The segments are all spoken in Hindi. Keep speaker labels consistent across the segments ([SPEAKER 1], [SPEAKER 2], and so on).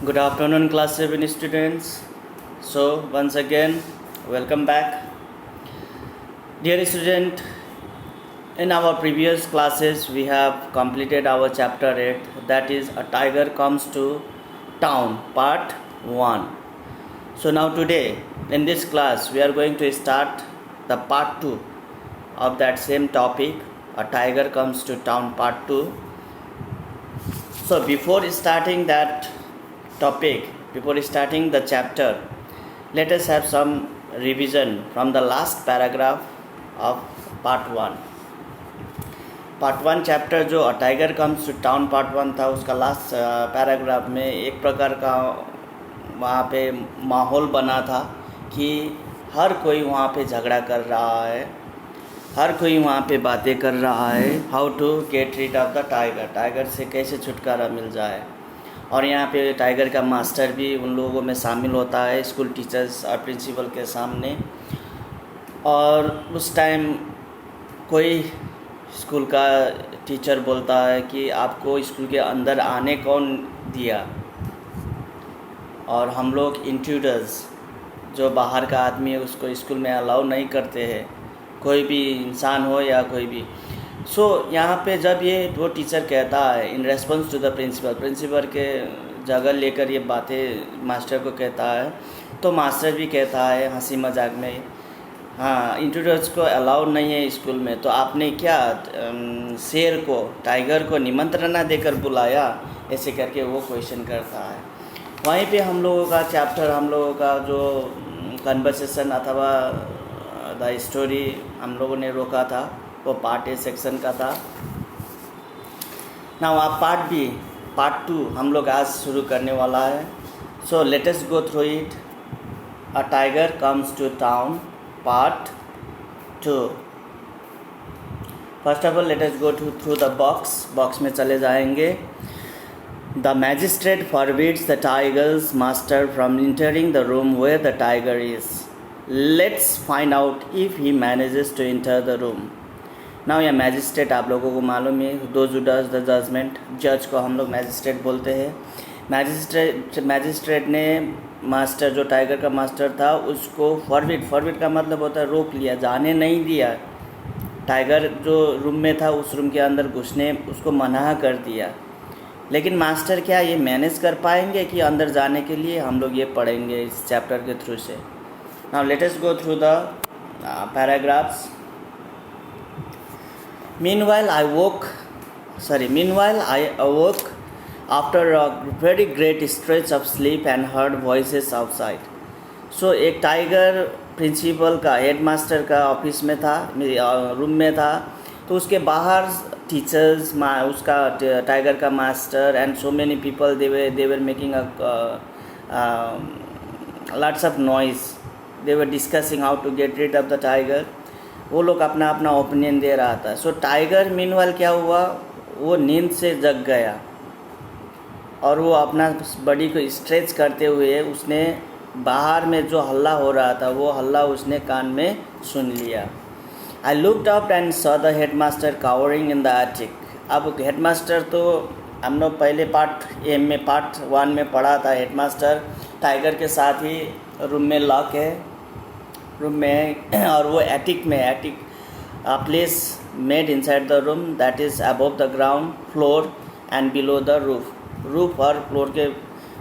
[SPEAKER 1] Good afternoon, class 7 students. So, once again, welcome back. Dear student, in our previous classes, we have completed our chapter 8, that is A Tiger Comes to Town, part 1. So, now today, in this class, we are going to start the part 2 of that same topic, A Tiger Comes to Town, part 2. So, before starting that topic, before starting the chapter, let us have some revision from the last paragraph of part 1. Part 1 chapter जो a tiger comes to town part 1 था, उसका लास्ट पैराग्राफ में एक प्रकार का वहाँ पे माहौल बना था कि हर कोई वहाँ पे झगड़ा कर रहा है, हर कोई वहाँ पे बातें कर रहा है, how to get rid of the tiger, tiger से कैसे छुटकारा मिल जाए। और यहाँ पे टाइगर का मास्टर भी उन लोगों में शामिल होता है, स्कूल टीचर्स और प्रिंसिपल के सामने। और उस टाइम कोई स्कूल का टीचर बोलता है कि आपको स्कूल के अंदर आने कौन दिया, और हम लोग इंट्रूडर्स जो बाहर का आदमी है उसको स्कूल में अलाउ नहीं करते हैं, कोई भी इंसान हो या कोई भी। यहाँ पे जब ये वो टीचर कहता है in response to the principal के जगह लेकर ये बातें मास्टर को कहता है, तो मास्टर भी कहता है हंसी मजाक में, हाँ इंट्रूडर्स को अलाउ नहीं है स्कूल में, तो आपने क्या शेर को, टाइगर को निमंत्रणा देकर बुलाया, ऐसे करके वो क्वेश्चन करता है। वहीं पे हम लोगों का चैप्टर, हम लोगों का जो कन्वर्सेशन अथवा द स्टोरी हम लोगों ने रोका था वो पार्ट ए सेक्शन का था। नाउ आप पार्ट 2 हम लोग आज शुरू करने वाला है। So let us go through it. A tiger comes to town Part 2. First of all, let us go through the box में चले जाएंगे। The magistrate forbids the tiger's master from entering the room where the tiger is. Let's find out if he manages to enter the room. Now यह मैजिस्ट्रेट आप लोगों को मालूम है, those who does the judgment, जज को हम लोग मैजिस्ट्रेट बोलते हैं। मैजिस्ट्रेट ने मास्टर, जो टाइगर का मास्टर था, उसको फॉरबिड का मतलब होता है रोक लिया, जाने नहीं दिया। टाइगर जो रूम में था उस रूम के अंदर घुसने उसको मना कर दिया। लेकिन मास्टर क्या ये मैनेज कर पाएंगे कि अंदर जाने के लिए, हम लोग ये पढ़ेंगे इस चैप्टर के थ्रू से। Now let us go through the paragraphs. Meanwhile I awoke after a very great stretch of sleep and heard voices outside. एक टाइगर प्रिंसिपल का, हेडमास्टर का ऑफिस में था, रूम में था, तो उसके बाहर टीचर्स, उसका टाइगर का master and so many people they were making lots of noise, they were discussing how to get rid of the tiger. वो लोग अपना अपना ओपिनियन दे रहा था। टाइगर मीनवाइल क्या हुआ, वो नींद से जग गया और वो अपना बॉडी को स्ट्रेच करते हुए उसने बाहर में जो हल्ला हो रहा था वो हल्ला उसने कान में सुन लिया। I looked up and saw the headmaster cowering in the attic. अब हेडमास्टर तो हम लोग पहले पार्ट 1 में पढ़ा था, हेडमास्टर टाइगर के साथ ही रूम में लॉक है, रूम में, और वो attic place made inside the room that is above the ground floor and below the roof और फ्लोर के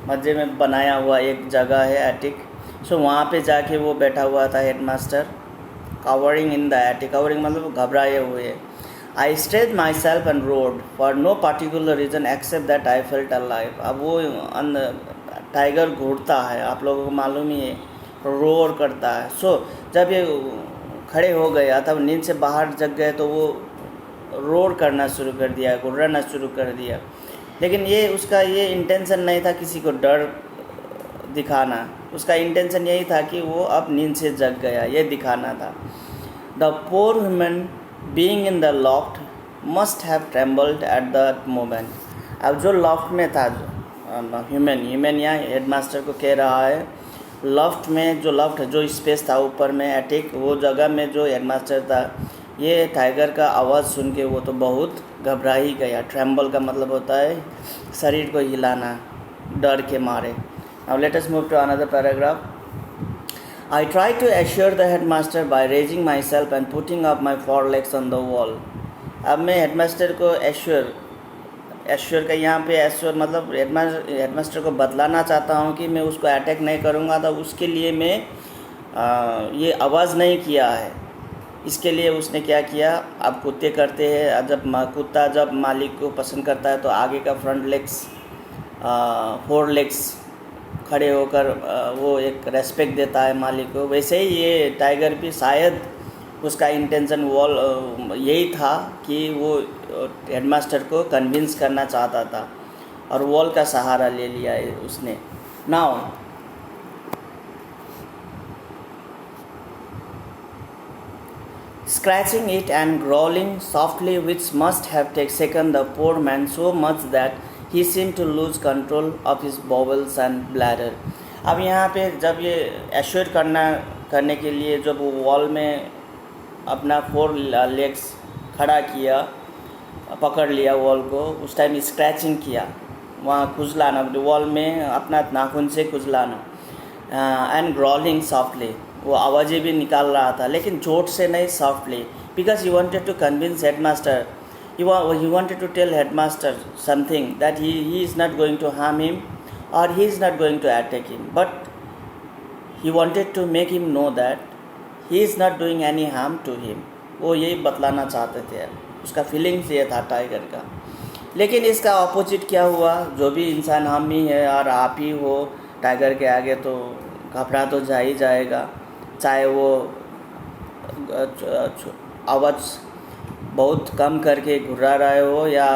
[SPEAKER 1] मध्य में बनाया हुआ एक जगह है एटिक। वहाँ पे जाके वो बैठा हुआ था headmaster, cowering in the attic, cowering मतलब घबराए हुए। I stretch myself and rode for no particular reason except that I felt alive. अब वो टाइगर घूरता है, आप लोगों को मालूम ही है, रोर करता है। जब ये खड़े हो गया, तब नींद से बाहर जग गए, तो वो रोर करना शुरू कर दिया, गुर्राना शुरू कर दिया। लेकिन उसका ये इंटेंशन नहीं था किसी को डर दिखाना, उसका इंटेंशन यही था कि वो अब नींद से जग गया, ये दिखाना था। The poor human being in the loft must have trembled at that moment. अब जो लॉफ्ट में था, ह्यूमन यहाँ हेडमास्टर को कह रहा है, लॉफ्ट में जो स्पेस था ऊपर में एटिक, वो जगह में जो हेडमास्टर था, ये टाइगर का आवाज़ सुन के वो तो बहुत घबरा ही गया। ट्रेम्बल का मतलब होता है शरीर को हिलाना, डर के मारे. Now let us move to another paragraph. I tried to assure the headmaster by raising myself and putting up my forelegs on the wall. अब मैं हेडमास्टर को एश्योर का यहाँ पे एश्योर मतलब हेडमास्टर को बतलाना चाहता हूँ कि मैं उसको अटैक नहीं करूँगा, तो उसके लिए मैं ये आवाज़ नहीं किया है. इसके लिए उसने क्या किया, अब कुत्ते करते हैं, कुत्ता जब मालिक को पसंद करता है तो आगे का फ्रंट लेग्स 4 लेग्स खड़े होकर वो एक रेस्पेक्ट देता है मालिक को. वैसे ही ये टाइगर भी शायद उसका इंटेंशन यही था कि वो हेडमास्टर को कन्विंस करना चाहता था और वॉल का सहारा ले लिया है उसने. Now scratching it and growling softly, which must have shaken the poor man so much that he seemed to lose control of his bowels and bladder. अब यहाँ पे जब ये एश्योर करने के लिए जब वो वॉल में अपना 4 लेग्स खड़ा किया, पकड़ लिया वॉल को, उस टाइम स्क्रैचिंग किया, वहाँ खुजलाना, वॉल में अपना नाखून से खुजलाना. एंड ग्रॉलिंग सॉफ्टली, वो आवाज़ें भी निकाल रहा था लेकिन चोट से नहीं, softly, because he wanted to convince headmaster. he wanted to tell headmaster something, that he is not going to harm him or he is not going to attack him, but he wanted to make him know that he is not doing any harm to him. वो यही बतलाना चाहते थे, उसका फीलिंग्स ये था टाइगर का. लेकिन इसका अपोजिट क्या हुआ, जो भी इंसान हम ही है और आप ही हो, टाइगर के आगे तो घबरा तो जा ही जाएगा, चाहे वो आवाज़ बहुत कम करके घुरा रहे हो या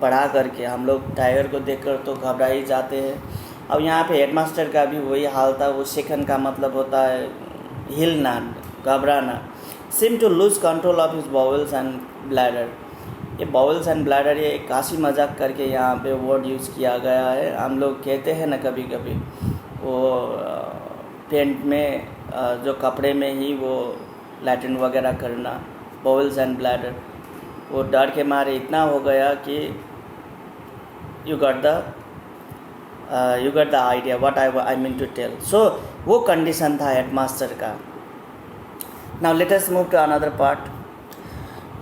[SPEAKER 1] बढ़ा करके. हम लोग टाइगर को देखकर तो घबरा ही जाते हैं. अब यहाँ पे हेडमास्टर का भी वही हाल था. वो सेकंड का मतलब होता है हिलना, घबराना. Seem to lose control of his bowels and bladder. ये बॉवल्स एंड ब्लैडर ये काशी मजाक करके यहाँ पे वर्ड यूज़ किया गया है. हम लोग कहते हैं ना कभी कभी, वो पेंट में जो कपड़े में ही वो लैट्रिन वगैरह करना, बॉवल्स एंड ब्लैडर. वो डर के मारे इतना हो गया कि you got the idea what I mean to tell. So वो कंडीशन था हेडमास्टर का. Now let us move to another part.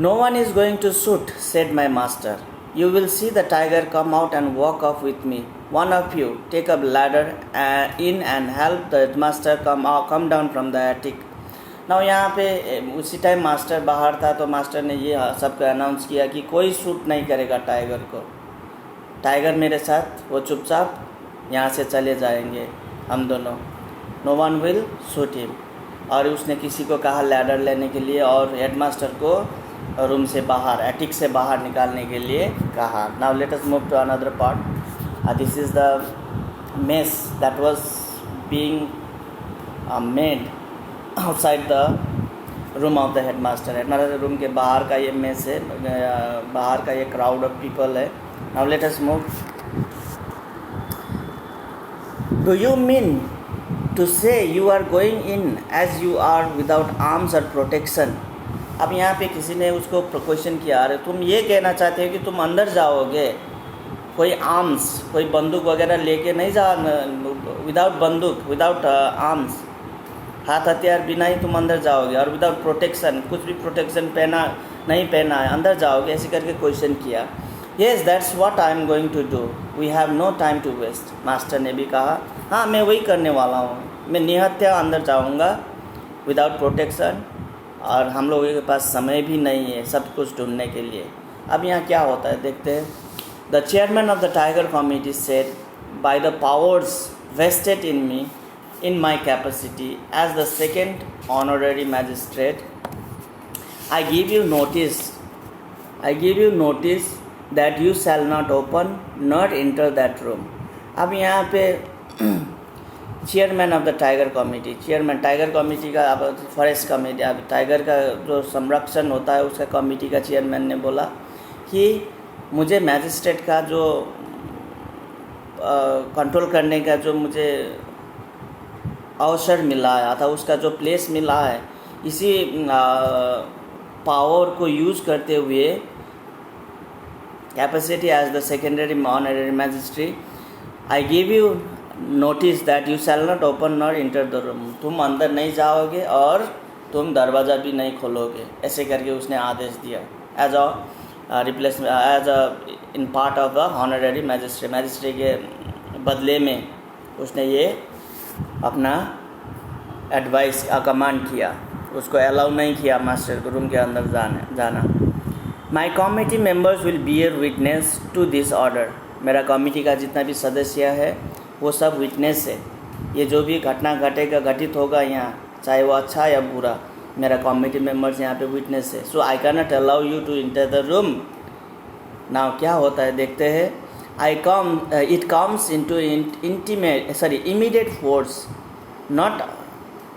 [SPEAKER 1] No one is going to shoot, said my master. You will see the tiger come out and walk off with me. One of you take a ladder in and help the headmaster come down from the attic. Now यहाँ पे उसी टाइम मास्टर बाहर था, तो मास्टर ने ये सबको अनाउंस किया कि कोई शूट नहीं करेगा टाइगर को. टाइगर मेरे साथ, वो चुपचाप यहाँ से चले जाएंगे हम दोनों. No one will shoot him. और उसने किसी को कहा लैडर लेने के लिए और हेडमास्टर को रूम से बाहर, एटिक से बाहर निकालने के लिए कहा. Now let us move to another part. This is the mess that was being made outside the room of the headmaster. Headmaster room के बाहर का ये मेस है, बाहर का ये क्राउड ऑफ पीपल है. Now let us move. Do you mean to say you are going in as you are without arms or protection? अब यहाँ पे किसी ने उसको क्वेश्चन किया, अरे तुम ये कहना चाहते हो कि तुम अंदर जाओगे कोई आर्म्स, कोई बंदूक वगैरह लेके नहीं जा, विदाउट बंदूक, विदाउट आर्म्स, हाथ हथियार बिना ही तुम अंदर जाओगे, और विदाउट प्रोटेक्शन, कुछ भी प्रोटेक्शन पहना नहीं पहना है, अंदर जाओगे, ऐसे करके क्वेश्चन किया. Yes that's what I am going to do, we have no time to waste. Master ने भी कहा, हाँ मैं वही करने वाला हूँ, मैं निहत्या अंदर जाऊँगा विदाउट प्रोटेक्शन, और हम लोगों के पास समय भी नहीं है सब कुछ ढूंढने के लिए. अब यहाँ क्या होता है देखते हैं. The chairman of the Tiger Committee said, by the powers vested in me, in my capacity as the second honorary magistrate, I give you notice that you shall not open nor enter that room. अब यहाँ पे chairman of the tiger committee, chairman tiger committee का, अब फॉरेस्ट कमेटी, अब टाइगर का जो संरक्षण होता है उसका कमेटी का चेयरमैन ने बोला कि मुझे मैजिस्ट्रेट का जो कंट्रोल करने का जो मुझे अवसर मिला है, था उसका जो प्लेस मिला है, इसी पावर को यूज़ करते हुए capacity as the secondary honorary magistrate, I give you notice that you shall not open nor enter the room, तुम अंदर नहीं जाओगे और तुम दरवाज़ा भी नहीं खोलोगे, ऐसे करके उसने आदेश दिया as a replacement, as a in part of the honorary magistrate. Magistrate के बदले में उसने ये अपना एडवाइस कमांड किया, उसको अलाउ नहीं किया मास्टर को रूम के अंदर जाना। My committee members will bear witness to this order, मेरा कमिटी का जितना भी सदस्य है वो सब विटनेस है, ये जो भी घटना घटेगा घटित होगा यहाँ, चाहे वो अच्छा या बुरा, मेरा कमिटी मेम्बर्स यहाँ पे विटनेस है। So I can not allow you to enter the room. Now क्या होता है देखते हैं। It comes into immediate force not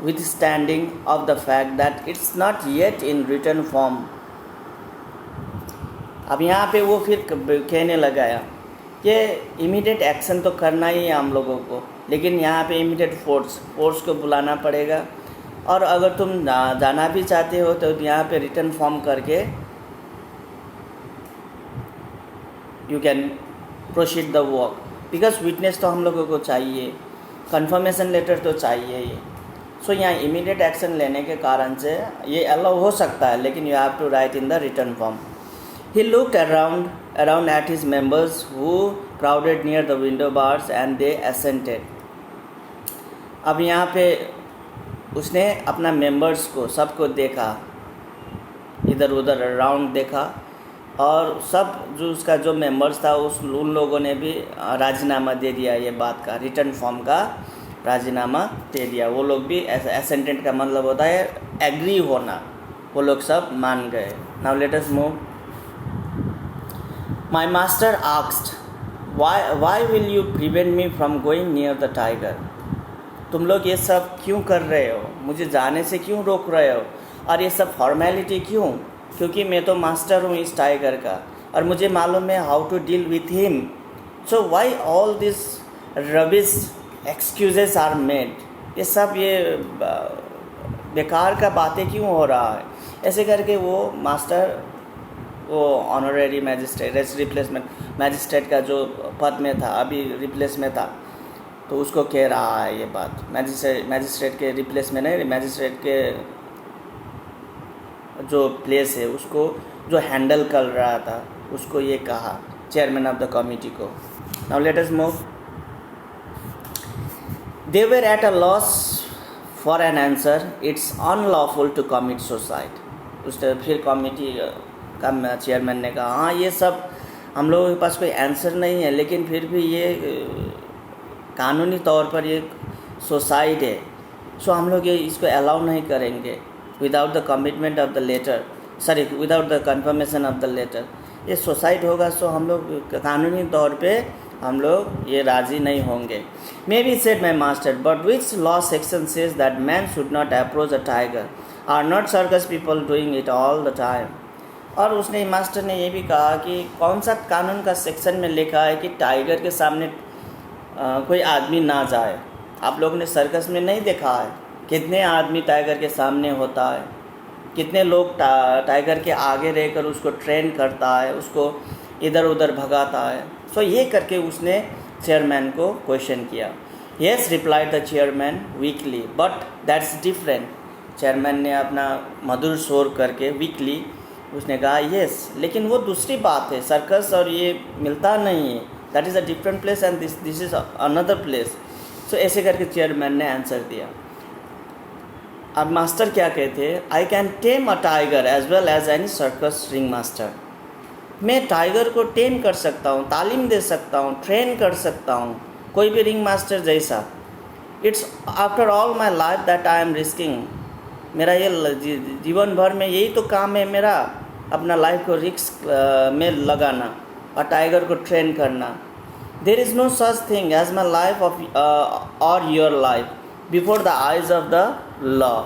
[SPEAKER 1] withstanding of the fact that it's not yet in written form। अब यहाँ पे वो फिर कहने लगाया कि इमीडिएट एक्शन तो करना ही है हम लोगों को, लेकिन यहाँ पे इमीडिएट फोर्स को बुलाना पड़ेगा, और अगर तुम जाना भी चाहते हो तो यहाँ पे रिटर्न फॉर्म करके you can proceed the work, because witness तो हम लोगों को चाहिए, कंफर्मेशन लेटर तो चाहिए ये। सो यहाँ इमीडिएट एक्शन लेने के कारण से ये अलाउ हो सकता है, लेकिन you have to write in the return form. He looked around at his members who crowded near the window bars and they assented. अब यहाँ पे उसने अपना मेंबर्स को सबको देखा, इधर उधर अराउंड देखा, और सब जो उसका जो मेंबर्स था उन लोगों ने भी राजीनामा दे दिया, ये बात का रिटर्न फॉर्म का राजीनामा दे दिया। वो लोग भी एसेंटेंट का मतलब होता है एग्री होना, वो लोग सब मान गए। Now let us move. My master asked why will you prevent me from going near the tiger. तुम लोग ये सब क्यों कर रहे हो, मुझे जाने से क्यों रोक रहे हो, और ये सब फॉर्मेलिटी क्यों? क्योंकि मैं तो मास्टर हूँ इस टाइगर का और मुझे मालूम है how to deal with him. So why all this rubbish excuses are made, ये सब ये बेकार का बातें क्यों हो रहा है? ऐसे करके वो मास्टर वो ऑनरेरी मैजिस्ट्रेट रिप्लेसमेंट मैजिस्ट्रेट का जो पद में था अभी रिप्लेस में था, तो उसको कह रहा है ये बात। मैजिस्ट्रेट के रिप्लेस में नहीं, मैजिस्ट्रेट के जो प्लेस है उसको जो हैंडल कर रहा था उसको ये कहा, चेयरमैन ऑफ द कमिटी को। Now let us move. They were at a loss for an answer. It's unlawful to commit suicide। उसने फिर कमिटी का चेयरमैन ने कहा हाँ ये सब हम लोगों के पास कोई आंसर नहीं है, लेकिन फिर भी ये कानूनी तौर पर ये सुसाइड है, सो हम लोग ये इसको अलाउ नहीं करेंगे without the commitment of the letter, sorry without the confirmation of the letter. ये सुसाइड होगा सो हम लोग कानूनी तौर पे हम लोग ये राज़ी नहीं होंगे। Maybe said my master but which law section says that man should not approach a tiger, are not circus people doing it all the time. और उसने मास्टर ने ये भी कहा कि कौन सा कानून का सेक्शन में लिखा है कि टाइगर के सामने कोई आदमी ना जाए। आप लोगों ने सर्कस में नहीं देखा है कितने आदमी टाइगर के सामने होता है, कितने लोग टाइगर के आगे रहकर उसको ट्रेन करता है, उसको इधर उधर भगाता है। सो ये करके उसने चेयरमैन को क्वेश्चन किया। Yes replied the chairman weekly but that's different. Chairman ने अपना मधुर स्वर करके वीकली उसने कहा येस, लेकिन वो दूसरी बात है, सर्कस और ये मिलता नहीं है, that is a different place and this is another place. So ऐसे करके चेयरमैन ने आंसर दिया। अब मास्टर क्या कहते हैं, I can tame a tiger as well as any circus ringmaster. मैं टाइगर को टेम कर सकता हूँ, तालीम दे सकता हूँ, ट्रेन कर सकता हूँ, कोई भी रिंग मास्टर जैसा। It's after all my life that I am risking. मेरा ये जीवन भर में यही तो काम है मेरा, अपना लाइफ को रिस्क में लगाना और टाइगर को ट्रेन करना। There is no such thing as my life of और your life before the eyes of the law.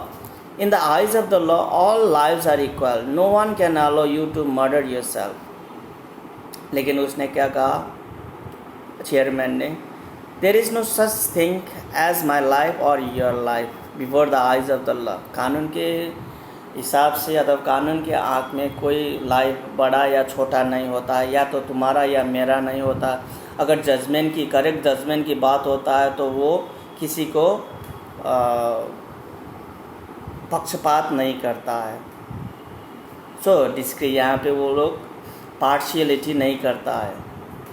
[SPEAKER 1] In the eyes of the law, all lives are equal. No one can allow you to murder yourself. लेकिन उसने क्या कहा चेयरमैन ने, There is no such thing as my life or your life before the eyes of the law। कानून के हिसाब से या तो कानून के आँख में कोई लाइफ बड़ा या छोटा नहीं होता, या तो तुम्हारा या मेरा नहीं होता। अगर जजमेंट की करेक्ट जजमेंट की बात होता है तो वो किसी को पक्षपात नहीं करता है। यहाँ पे वो लोग पार्शियलिटी नहीं करता है।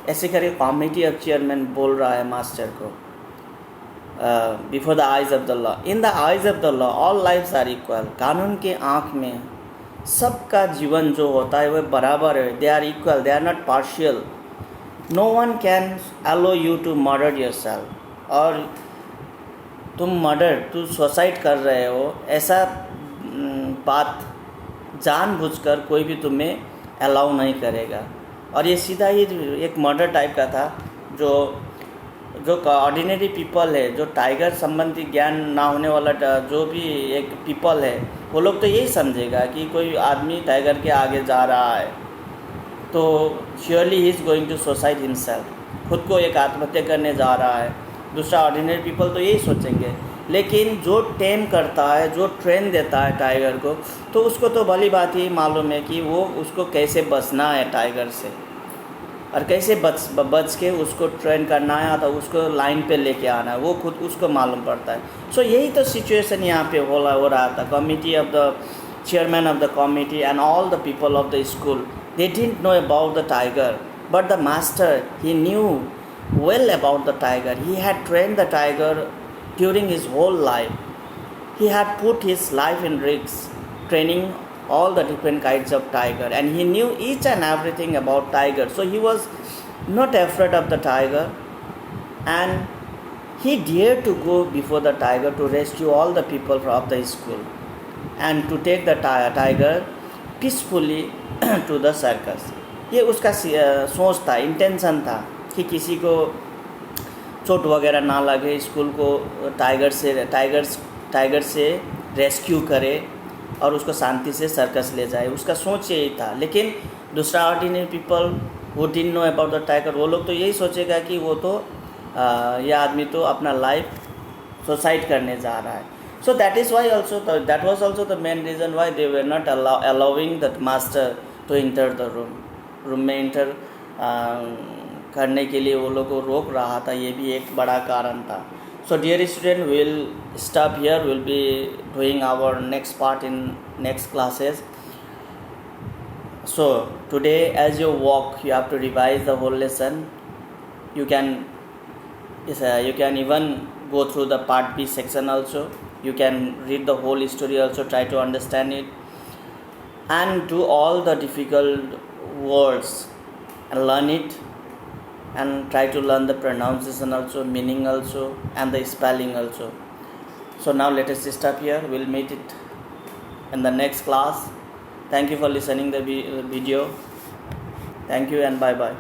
[SPEAKER 1] ऐसे करके कमिटी ऑफ चेयरमैन बोल रहा है मास्टर को, before the eyes of the law, in the eyes of the law all lifes are equal. कानून के आँख में सबका जीवन जो होता है वह बराबर है। They are equal, they are not partial. No one can allow you to murder yourself. और तू सुसाइड कर रहे हो, ऐसा बात जानबूझकर कोई भी तुम्हें अलाउ नहीं करेगा। और ये सीधा ही एक मर्डर टाइप का था। जो ऑर्डिनरी पीपल है, जो टाइगर संबंधी ज्ञान ना होने वाला जो भी एक पीपल है, वो लोग तो यही समझेगा कि कोई आदमी टाइगर के आगे जा रहा है तो surely he is going to suicide himself, खुद को एक आत्महत्या करने जा रहा है। दूसरा ऑर्डिनरी पीपल तो यही सोचेंगे। लेकिन जो टेम करता है, जो ट्रेन देता है टाइगर को, तो उसको तो भली बात ही मालूम है कि वो उसको कैसे बचना है टाइगर से, और कैसे बच के उसको ट्रेन करना है, तो उसको लाइन पे लेके आना है, वो खुद उसको मालूम पड़ता है। यही तो सिचुएशन यहाँ पे हो रहा था। Committee of the chairman of the committee and all the people of the school, they didn't know about the tiger, but the master, he knew well about the tiger. He had trained the tiger during his whole life. He had put his life in risk training all the different kinds of tiger, and he knew each and everything about tiger. So he was not afraid of the tiger, and he dared to go before the tiger to rescue all the people of the school and to take the tiger peacefully to the circus. ये उसका सोच था, इंटेंशन था कि किसी को चोट वगैरह ना लगे, स्कूल को टाइगर से रेस्क्यू करे और उसको शांति से सर्कस ले जाए। उसका सोच यही था। लेकिन दूसरा ऑर्डिनरी पीपल वो didn't know about the tiger, वो लोग तो यही सोचेगा कि वो तो यह आदमी तो अपना लाइफ सुसाइड करने जा रहा है। So that is why also that was also the main reason why they were not allowing that master to enter the room. Room में इंटर करने के लिए वो लोग को रोक रहा था, ये भी एक बड़ा कारण था। So dear student, we will stop here. We will be doing our next part in next classes. So today as you walk, you have to revise the whole lesson. You can even go through the part B section also. You can read the whole story also, try to understand it, and do all the difficult words and learn it, and try to learn the pronunciation also, meaning also, and the spelling also. So now let us stop here. We'll meet it in the next class. Thank you for listening the video. Thank you and bye bye.